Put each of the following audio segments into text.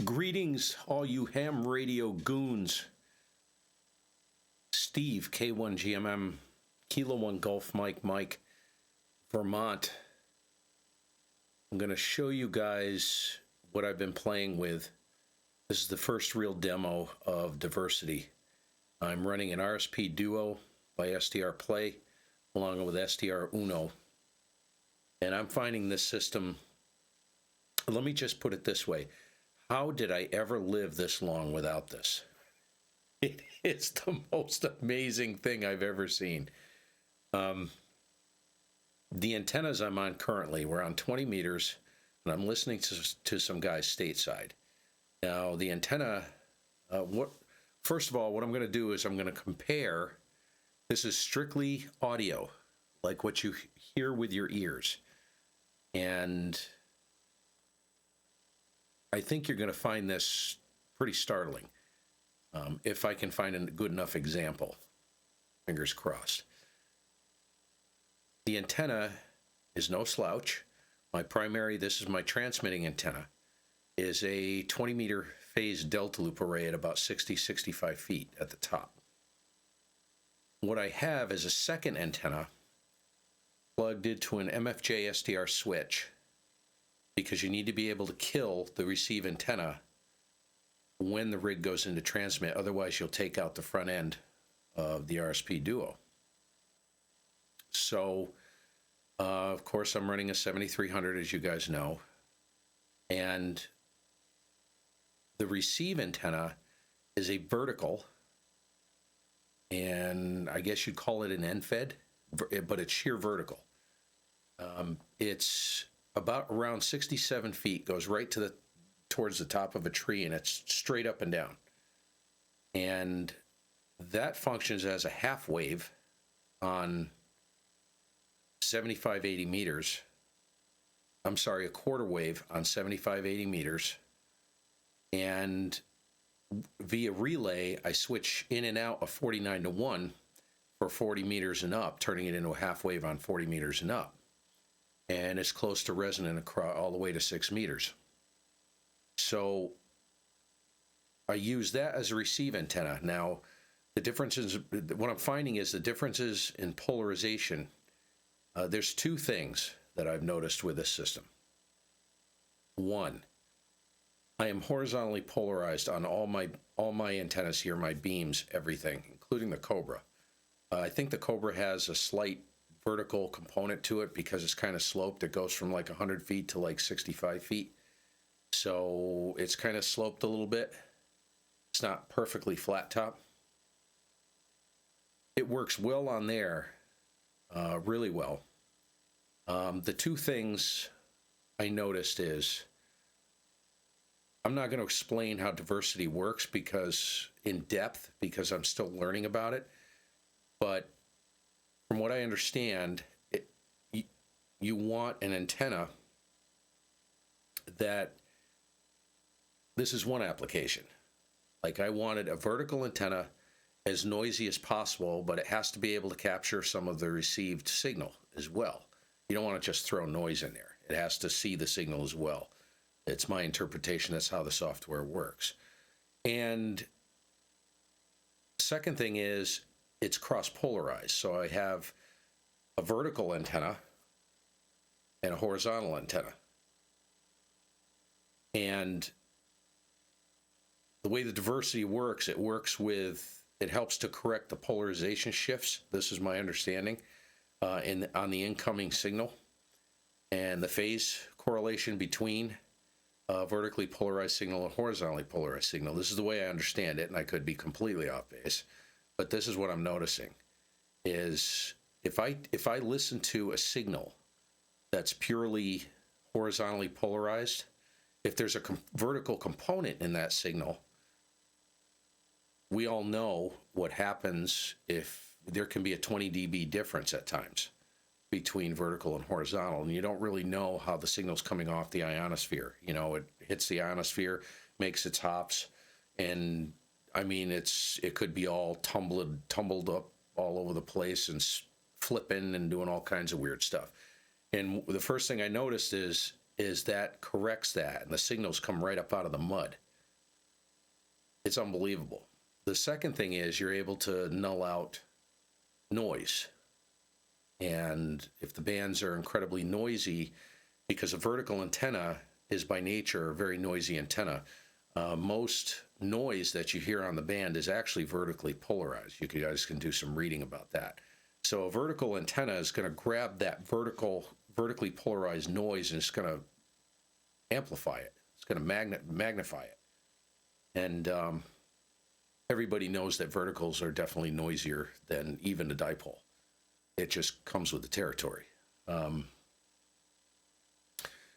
Greetings, all you ham radio goons. Steve, K1GMM, Kilo 1 Golf Mike, Vermont. I'm going to show you guys what I've been playing with. This is the first real demo of diversity. I'm running an RSP Duo by SDR Play, along with SDRUNO. And I'm finding this system, let me just put it this way. How did I ever live this long without this? It's the most amazing thing I've ever seen. The antennas I'm on currently, we're on 20 meters, and I'm listening to some guys stateside. Now, the antenna, first of all, what I'm going to do is I'm going to compare. This is strictly audio, like what you hear with your ears. And I think you're going to find this pretty startling, if I can find a good enough example. Fingers crossed. The antenna is no slouch. This is my transmitting antenna, is a 20-meter phase delta loop array at about 65 feet at the top. What I have is a second antenna plugged into an MFJ SDR switch, because you need to be able to kill the receive antenna when the rig goes into transmit. Otherwise, you'll take out the front end of the RSP Duo. So, of course, I'm running a 7300, as you guys know. And the receive antenna is a vertical, and I guess you'd call it an end-fed, but it's sheer vertical. It's about around 67 feet, goes right towards the top of a tree, and it's straight up and down. And that functions as a half wave on 75-80 meters. I'm sorry, a quarter wave on 75-80 meters. And via relay, I switch in and out of 49-1 for 40 meters and up, turning it into a half wave on 40 meters and up. And it's close to resonant across all the way to 6 meters. So I use that as a receive antenna. Now, the differences, what I'm finding is the differences in polarization. There's two things that I've noticed with this system. One, I am horizontally polarized on all my antennas here, my beams, everything, including the Cobra. I think the Cobra has a slight vertical component to it because it's kind of sloped. It goes from like 100 feet to like 65 feet. So it's kind of sloped a little bit. It's not perfectly flat top. It works well on there, really well. The two things I noticed is, I'm not going to explain how diversity works in depth because I'm still learning about it. But from what I understand, you want an antenna that, this is one application. Like, I wanted a vertical antenna as noisy as possible, but it has to be able to capture some of the received signal as well. You don't want to just throw noise in there. It has to see the signal as well. It's my interpretation. That's how the software works. And second thing is, it's cross-polarized. So I have a vertical antenna and a horizontal antenna. And the way the diversity works, it helps to correct the polarization shifts. This is my understanding on the incoming signal, and the phase correlation between vertically polarized signal and horizontally polarized signal. This is the way I understand it, and I could be completely off base. But this is what I'm noticing, is if I listen to a signal that's purely horizontally polarized, if there's a vertical component in that signal, we all know what happens if there can be a 20 dB difference at times between vertical and horizontal, and you don't really know how the signal's coming off the ionosphere. You know, it hits the ionosphere, makes its hops, and I mean, it could be all tumbled up all over the place and flipping and doing all kinds of weird stuff. And the first thing I noticed is that corrects that, and the signals come right up out of the mud. It's unbelievable. The second thing is you're able to null out noise. And if the bands are incredibly noisy, because a vertical antenna is by nature a very noisy antenna, most noise that you hear on the band is actually vertically polarized. You guys can do some reading about that. So a vertical antenna is going to grab that vertically polarized noise and it's going to amplify it. It's going to magnify it. And everybody knows that verticals are definitely noisier than even a dipole. It just comes with the territory.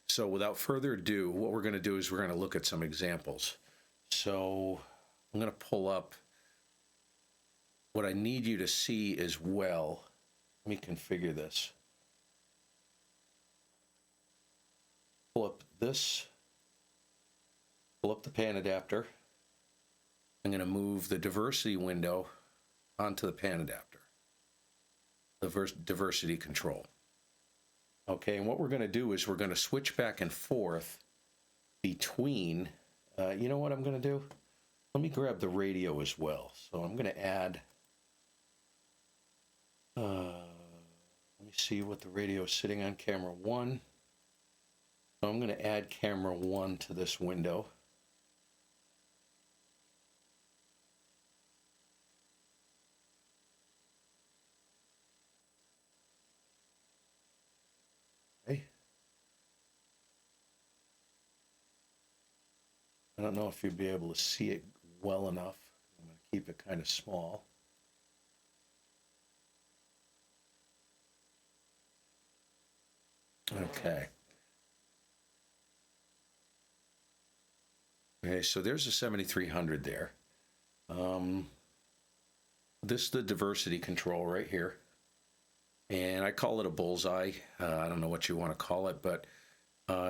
So without further ado, what we're going to do is we're going to look at some examples. So I'm going to pull up what I need you to see as well. Let me configure this. Pull up this. Pull up the pan adapter. I'm going to move the diversity window onto the pan adapter. The diversity control. Okay, and what we're going to do is we're going to switch back and forth between, you know what I'm going to do? Let me grab the radio as well. So I'm going to add, let me see what the radio is sitting on, camera 1. So I'm going to add camera 1 to this window. Okay. I don't know if you'll be able to see it well enough. I'm going to keep it kind of small. Okay. Okay, so there's a 7300 there. This is the diversity control right here. And I call it a bullseye. I don't know what you want to call it, but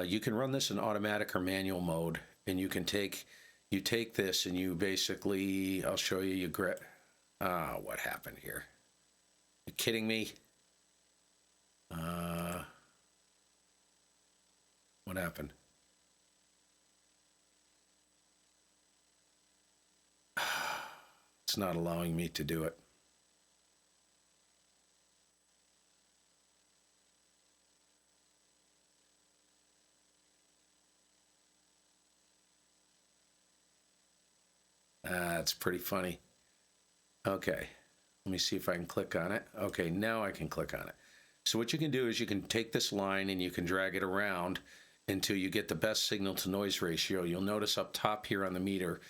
you can run this in automatic or manual mode. And you can take this and you basically, I'll show you, what happened here? You kidding me? What happened? It's not allowing me to do it. That's pretty funny. Okay, let me see if I can click on it. Okay, now I can click on it. So what you can do is you can take this line and you can drag it around until you get the best signal to noise ratio. You'll notice up top here on the meter,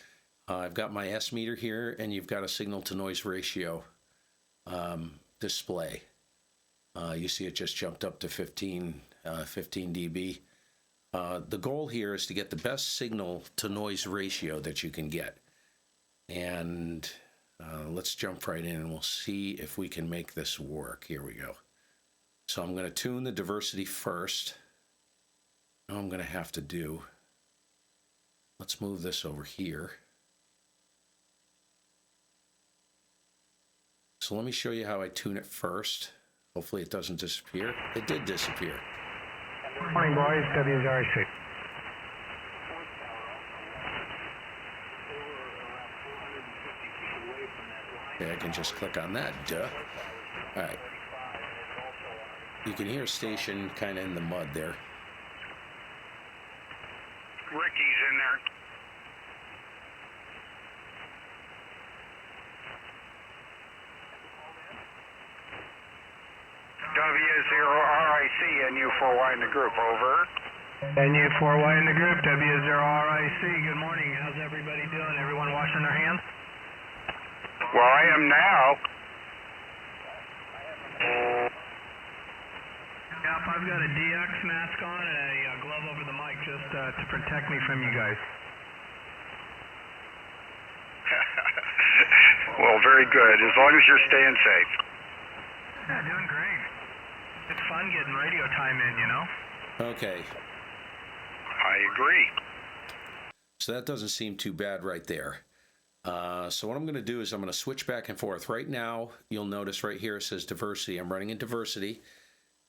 I've got my S meter here, and you've got a signal to noise ratio display. You see it just jumped up to 15 dB. The goal here is to get the best signal to noise ratio that you can get. And let's jump right in and we'll see if we can make this work. Here we go. So I'm going to tune the diversity first. Now I'm going to have to do, let's move this over here. So let me show you how I tune it first. Hopefully it doesn't disappear. It did disappear. Good morning, boys. WRC. Okay, I can just click on that, duh. All right. You can hear station kind of in the mud there. Ricky's in there. W0RIC, NU4Y in the group, over. NU4Y in the group, W0RIC. Good morning. How's everybody doing? Everyone washing their hands? Well, I am now. Yep, I've got a DX mask on and a glove over the mic just to protect me from you guys. Well, very good, as long as you're staying safe. Yeah, doing great. It's fun getting radio time in, you know? Okay. I agree. So that doesn't seem too bad right there. So what I'm going to do is I'm going to switch back and forth. Right now, you'll notice right here it says diversity. I'm running in diversity,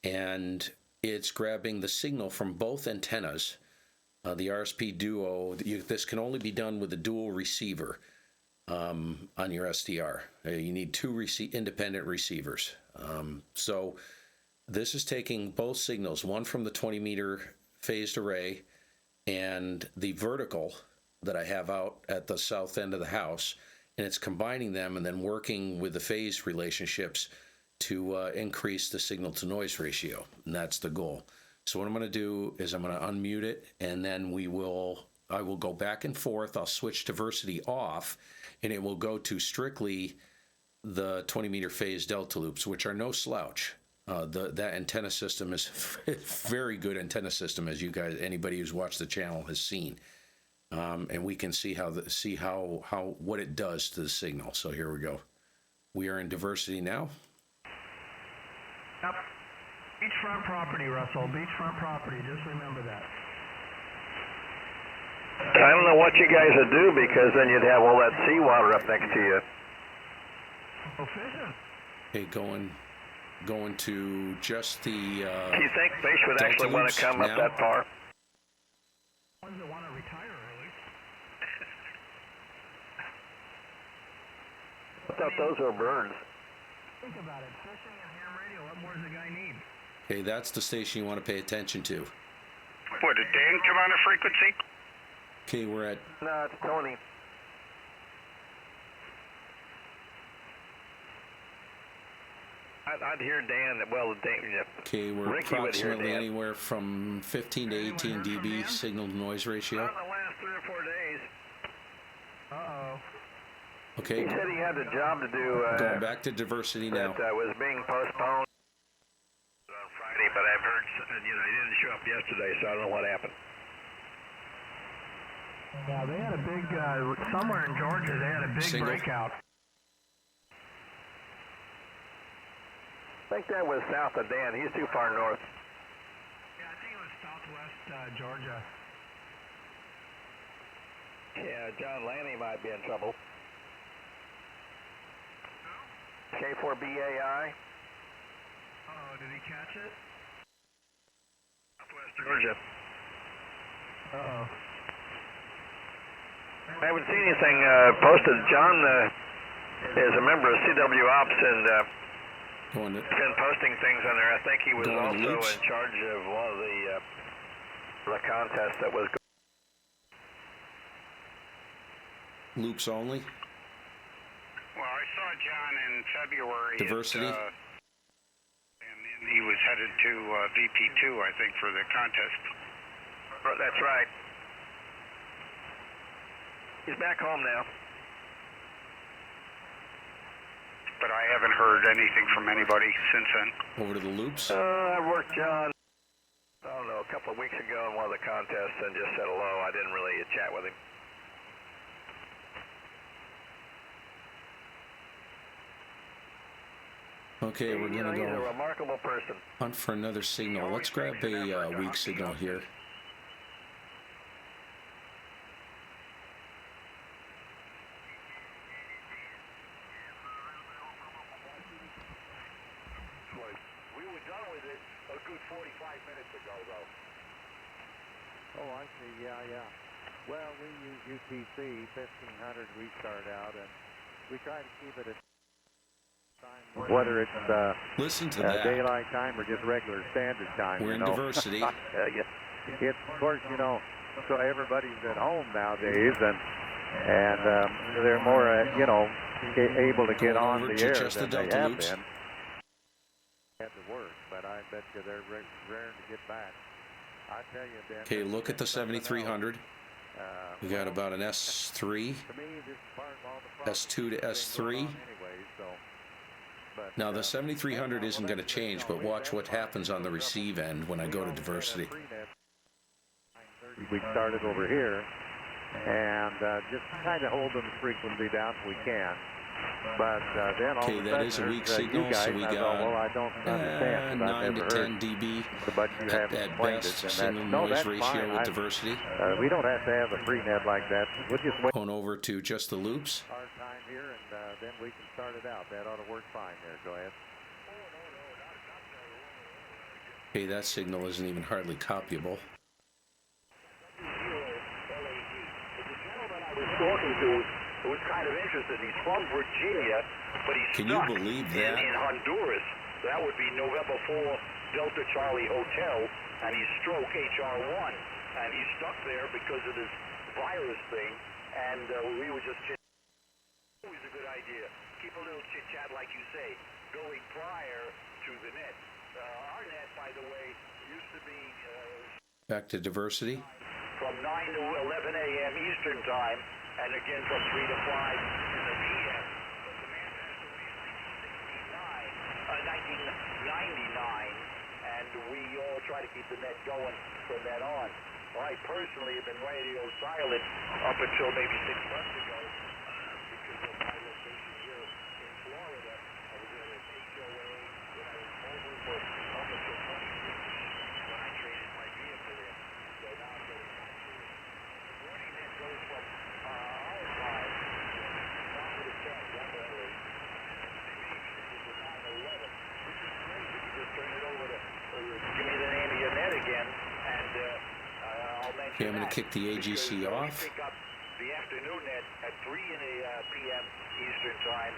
and it's grabbing the signal from both antennas. The RSP Duo, this can only be done with a dual receiver on your SDR. You need two independent receivers. So this is taking both signals, one from the 20-meter phased array and the vertical that I have out at the south end of the house, and it's combining them and then working with the phase relationships to increase the signal-to-noise ratio, and that's the goal. So what I'm going to do is I'm going to unmute it, and then I will go back and forth. I'll switch diversity off, and it will go to strictly the 20-meter phase delta loops, which are no slouch. That antenna system is a very good antenna system, as you guys, anybody who's watched the channel has seen, and we can see how what it does to the signal. So here we go. We are in diversity now. Yep. Beachfront property, Russell. Beachfront property. Just remember that. I don't know what you guys would do, because then you'd have all that seawater up next to you. Oh, fishing. Okay, going to just the. Do you think fish would delta actually want loops to come now. up that far? Ones that want to retire early. I thought those were birds. Think about it. Fishing and ham radio. What more does the guy need? Okay, that's the station you want to pay attention to. What, did Dan come on a frequency? Okay, we're at. No, it's Tony. I'd hear Dan. Well, Dan. Yeah. Okay, we're Ricky would hear approximately Dan. anywhere from 15 to 18 dB signal-to-noise ratio. Not in the last 3 or 4 days. Uh-oh. Okay, He said he had a job to do. going back to diversity now. That was being postponed on Friday, but I've heard, he didn't show up yesterday, so I don't know what happened. Yeah, they had a big, somewhere in Georgia, they had a big Single. breakout. I think that was south of Dan. He's too far north. Yeah, I think it was southwest Georgia. Yeah, John Lanny might be in trouble. K4BAI. Uh-oh, did he catch it? Southwest Georgia. Uh-oh. I haven't seen anything posted. John is a member of CW Ops and Going to, been posting things on there. I think he was Going to also loops. in charge of one of the contests that was going. loops only. Well, I saw John in February. Diversity. And then he was headed to VP2, I think, for the contest. That's right. He's back home now. But I haven't heard anything from anybody since then. Over to the loops. I worked John, I don't know, a couple of weeks ago in one of the contests and just said hello. I didn't really chat with him. Okay, we're gonna He's a go remarkable person. hunt for another signal. Let's grab a weak signal here. We were done with it a good 45 minutes ago, though. Oh, I see. Yeah. Well, we use UTC 1500. We start out, and we try to keep it at time, whether it's Listen to that. daylight time or just regular standard time. We're in diversity. It's, of course, so everybody's at home nowadays, and they're more, able to get Going on over the to air just the than they delta have loops. been. Had to work, but I bet you they're raring to get back. I tell you, Ben. Okay, look at the 7300. We got about an S3, To me, this is part of all the S2 to problems that have been S3. going on anyway, so, but, Now the 7300 isn't going to change, but watch what happens on the receive end when I go to diversity. We started over here, and just kind of hold the frequency down if we can. But then all Okay, of a that is a sudden weak there's, signal, you guys, so we and I got thought, well, I don't understand, 'cause I've 9 to never 10 heard, dB but you have at explained best it, and signal that's, no, noise that's ratio fine. with diversity. We don't have to have a free net like that. We'll just wait Going over to just the loops. our time here, and then we can start it out. That ought to work fine there. Go ahead. Okay, that signal isn't even hardly copyable. talking to was kind of interested. He's from Virginia, but he's Can you stuck believe that? in Honduras. That would be November 4 Delta Charlie Hotel, and he's stroke HR1, and he's stuck there because of this virus thing, and we were just always a good idea. Keep a little chit-chat, like you say, going prior to the net. Our net, by the way, used to be... Back to diversity. From 9 to 11 a.m. Eastern Time, and again from 3 to 5 in the p.m. But the man passed away in 1999, and we all try to keep the net going from then on. I personally have been radio silent up until maybe 6 months ago because of my location here in Florida. I was at an HOA when I was over for up until 20 years when I traded my vehicle in. So now I'm going back to it. The morning net goes from our side down to the 10, one early. They may extend it to 9/11, which is great if you just turn it over to give me the name of your net again, and I'll mention Okay, I'm going to kick the AGC off. We pick up the afternoon net at 3 p.m. Eastern Time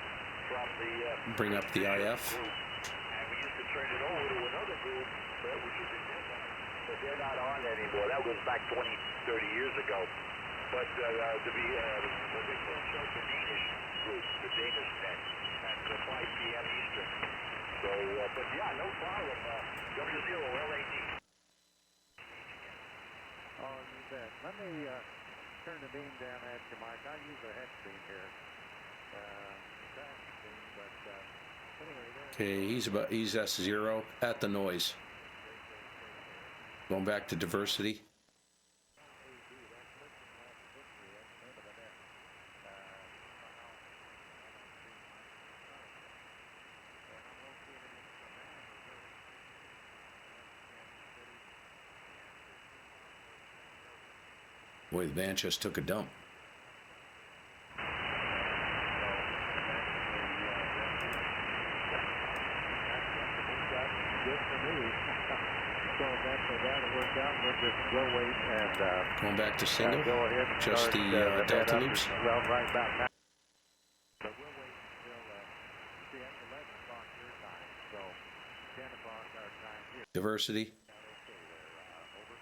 from the Bring up the IF. group, and we used to turn it over to another group, which is in Denmark, but they're not on anymore. That was back 20, 30 years ago. But to be what they call the Danish group, the Danish net, at 5 p.m. Eastern. So, but yeah, no problem. W0LAD. Oh, you bet. Let me turn the beam down at you, Mike. I use a hex beam here. Tracking beam, but anyway, Okay, he's S0 at the noise. Going back to diversity. Boy, the van just took a dump. Going back to single, go ahead and just start, the Delta loops. Well, right about now. But we'll wait until, see, that's 11 o'clock your time, so 10 o'clock our time here. Diversity. Okay there, over.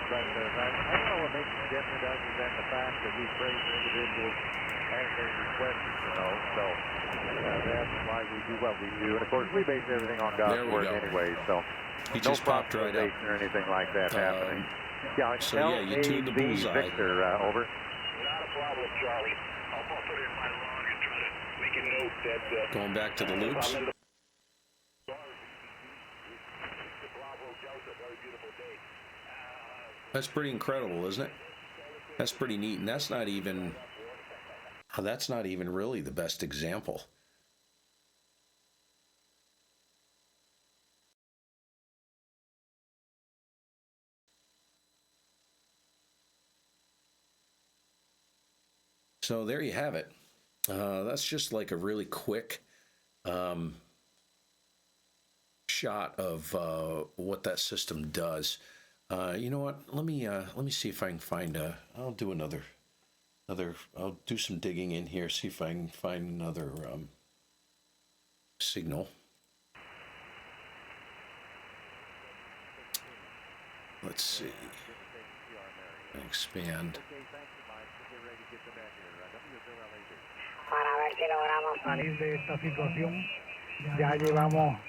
But I don't know what makes it different other than the fact that we praise individuals answering these questions, you know. So that's why we do what we do. And of course, we base everything on God's word anyway. So He no just popped right up. or anything like that happening. Yeah, so yeah, you tuned the bullseye. Victor, over. Not a problem, Charlie. I'll put it in my log and try to make a note that... Going back to the loops. That's pretty incredible, isn't it? That's pretty neat, and that's not even really the best example. So there you have it. That's just like a really quick shot of what that system does. You know what? Let me see if I can find I'll do another. I'll do some digging in here. See if I can find another signal. Let's see. Expand. Para ver si logramos salir de esta situación. Ya llevamos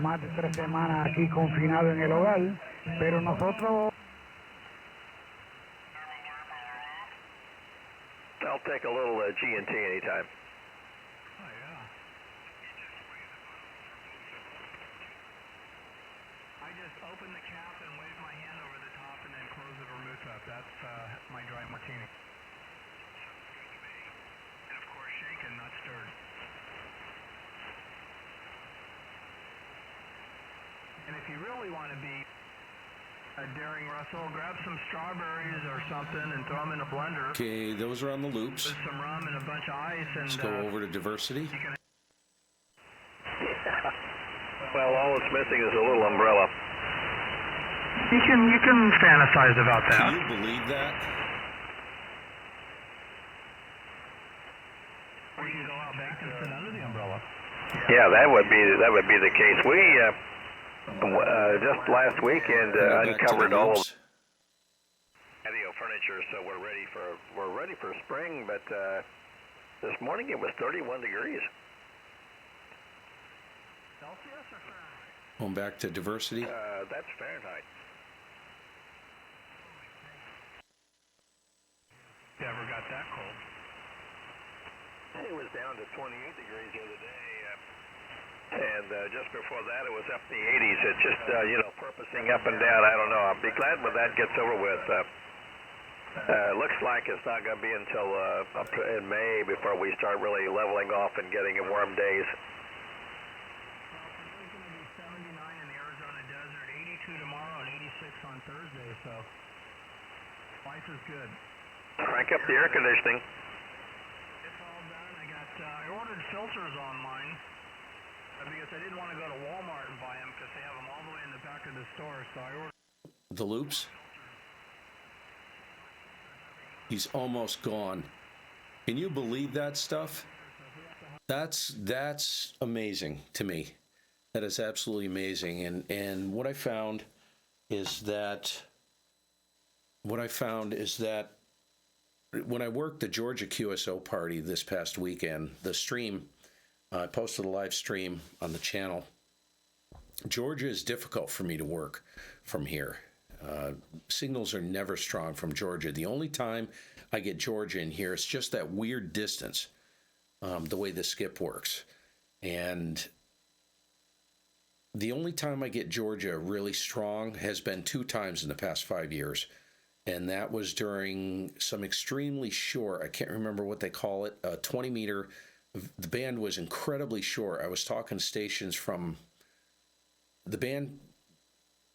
más de 3 semanas aquí confinados en el hogar, pero nosotros... I'll take a little G&T anytime. Oh, yeah. I just open the cap and wave my hand over the top and then close it or move up. That's my dry martini. And of course, shaken, not stirred. And if you really want to be a daring Russell, grab some strawberries or something and throw them in a blender. Okay, those are on the loops. With some rum and a bunch of ice, and Let's go over to diversity. you can Well, all it's missing is a little umbrella. You can fantasize about that. Can you believe that? Or you can go out back and sit under the umbrella. Yeah, that would be the case. We just last weekend Back to the uncovered all of loops. patio furniture, so we're ready for spring. But this morning it was 31 degrees. Celsius or Fahrenheit? Going back to diversity. That's Fahrenheit. Never got that cold. It was down to 28 degrees the other day, and just before that it was up in the 80s. It's just purposing up and down. I don't know. I'll be glad when that gets over with. Looks like it's not going to be until up in May before we start really leveling off and getting warm days. Well, today's going to be 79 in the Arizona desert, 82 tomorrow, and 86 on Thursday. So life is good. Crank up the air conditioning. It's all done. I ordered filters on mine because I didn't want to go to Walmart and buy them because they have them all the way in the back of the store. So I ordered. The loops. He's almost gone. Can you believe that stuff? That's amazing to me. That is absolutely amazing. And what I found is that when I worked the Georgia QSO party this past weekend, the stream, I posted a live stream on the channel. Georgia is difficult for me to work from here. Signals are never strong from Georgia. The only time I get Georgia in here, it's just that weird distance, the way the skip works. And the only time I get Georgia really strong has been 2 times in the past 5 years. And that was during some extremely short, I can't remember what they call it, 20 meter. The band was incredibly short. I was talking stations from the band.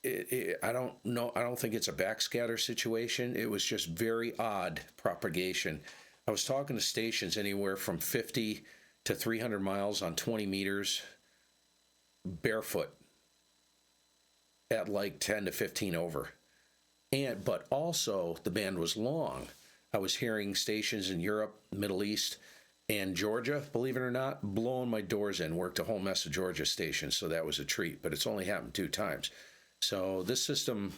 I don't know. I don't think it's a backscatter situation. It was just very odd propagation. I was talking to stations anywhere from 50 to 300 miles on 20 meters barefoot at like 10 to 15 over. But also the band was long. I was hearing stations in Europe, Middle East, and Georgia, believe it or not, blowing my doors in. Worked a whole mess of Georgia stations, so that was a treat. But it's only happened 2 times. So this system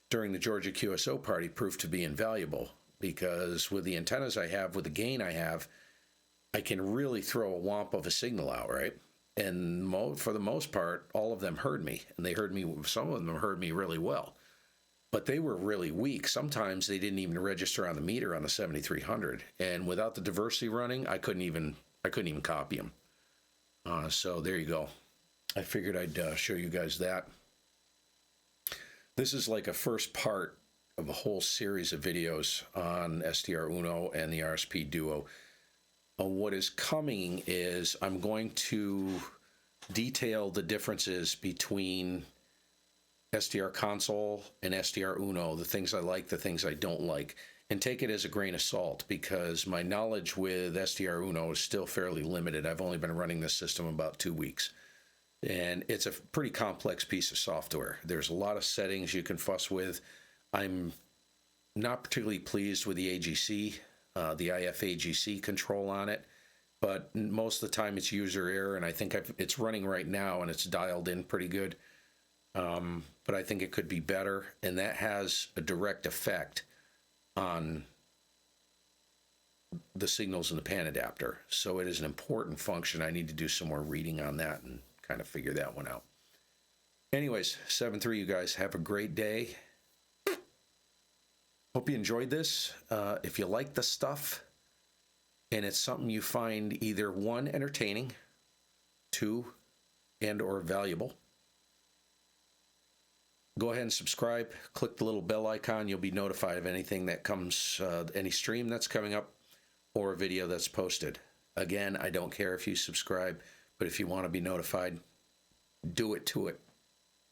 during the Georgia QSO party proved to be invaluable because with the antennas I have, with the gain I have, I can really throw a whomp of a signal out, right? And for the most part, all of them heard me, and they heard me. Some of them heard me really well, but they were really weak. Sometimes they didn't even register on the meter on the 7300, and without the diversity running, I couldn't even copy them. So there you go. I figured I'd show you guys that. This is like a first part of a whole series of videos on SDRUNO and the RSP Duo. What is coming is I'm going to detail the differences between SDR console and SDRUNO, the things I like, the things I don't like, and take it as a grain of salt because my knowledge with SDRUNO is still fairly limited. I've only been running this system about 2 weeks. And it's a pretty complex piece of software. There's a lot of settings you can fuss with. I'm not particularly pleased with the AGC, the IF-AGC control on it, but most of the time it's user error, and I think it's running right now and it's dialed in pretty good. But I think it could be better, and that has a direct effect on the signals in the pan adapter. So it is an important function. I need to do some more reading on that and kind of figure that one out. Anyways, 7-3, you guys have a great day. Hope you enjoyed this. If you like the stuff and it's something you find either 1, entertaining, 2, and or valuable, go ahead and subscribe. Click the little bell icon. You'll be notified of anything that comes, any stream that's coming up or a video that's posted. Again, I don't care if you subscribe, but if you want to be notified, do it to it.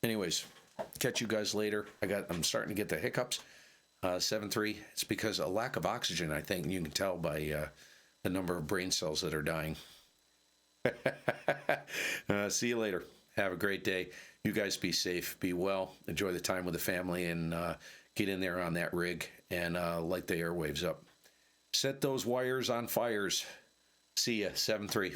Anyways, catch you guys later. I'm starting to get the hiccups. 7-3. It's because of a lack of oxygen, I think. You can tell by the number of brain cells that are dying. See you later. Have a great day. You guys be safe, be well, enjoy the time with the family, and get in there on that rig and light the airwaves up. Set those wires on fires. See ya, 7-3.